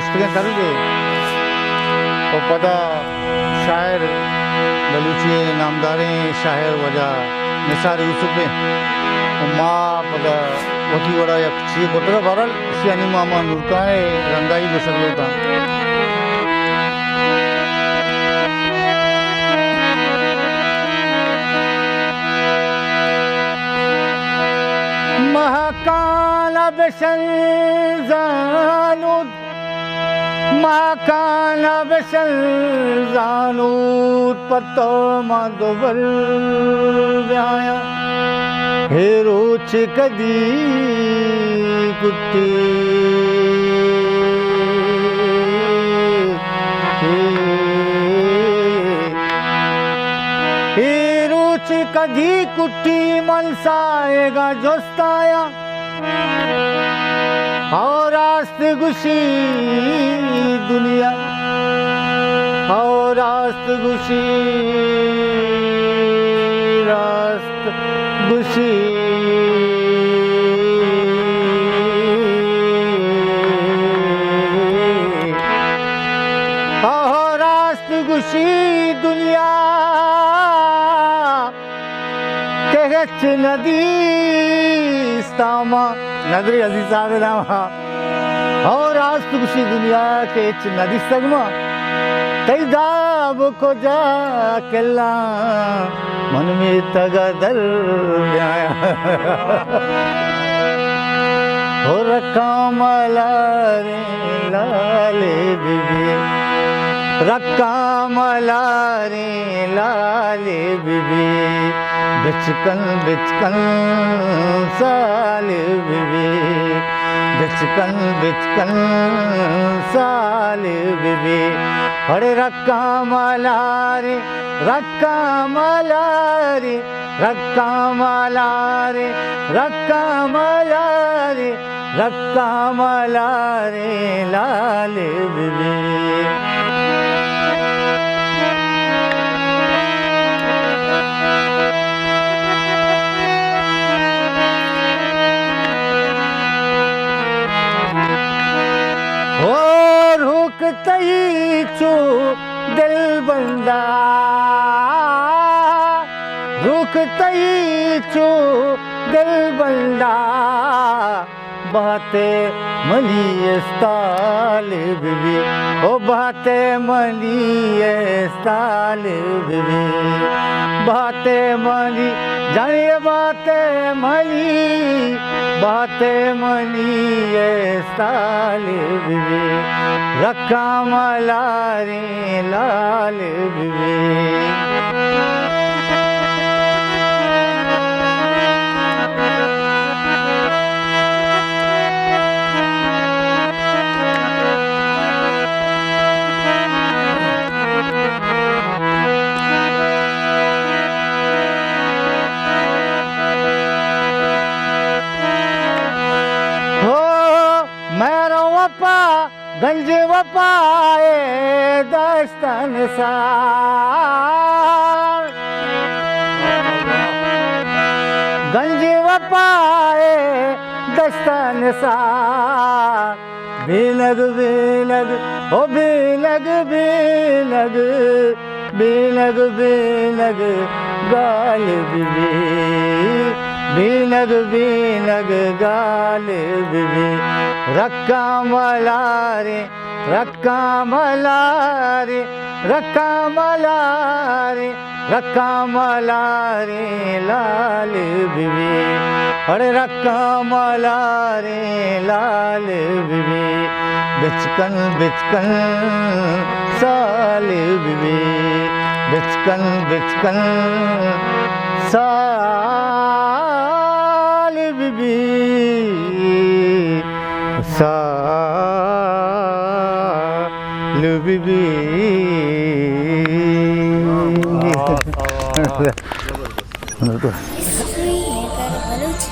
पुस्तकें करूँ दे और पता शायर बलूची नामदारे शायर वजह निसार यूसुफ और माँ पता वही बड़ा या ची कोटरा भरल सियानी मामा नुरकाए रंगाई बसर लोटा महाकाल बेशन जानुद महाकाल बेशन जानुद पत्तो माधोबर व्याया हेरोच कदी कुत्ते हेरोच कदी कुट्टी मनसाएगा जोस्ताया और रास्त गुशी दुनिया और रास्त गुशी रास्त गुशी और रास्त गुशी दुनिया तेगच नदी स्तामा नगरी अजीज़ाद नामा और रास्त गुशी दुनिया के च नदी सगमा तई दाब को जा केला मन में तगदल आया हो रखा मलारे लाले बीबी रखा मलारे लाले बीबी बिचकन बिचकन साल बीबी बिचकन बिचकन साल बीबी अरे रक्का मलारे रक्का मलारे रक्का मलारे रक्का मलारे रक्का मलारे लाल बीबी तई चो दिल बंदा रुख तई चो दिल बंदा बाते मली स्ताल बीबी ओ बाते मली स्ताल बीबी बाते मली जाने बाते मली स्ताल बीबी रक्का मलारे लाल बीबी गंज वपाए दस्तन सार गंज वपाए दस्तन सार बेलग बेलग ओ बेलग बेलग बेलग बेलग गाल बीबी बेलग बेलग गाल बीबी रक्का मलारे रक्का मलारे रक्का मलारे रक्का मलारे लाल बीबी अरे रक्का मलारे लाल बीबी बिचकन बिचकन साल बीबी बिचकन बिचकन साल बीबी साल बीबी Sri Netar Baluch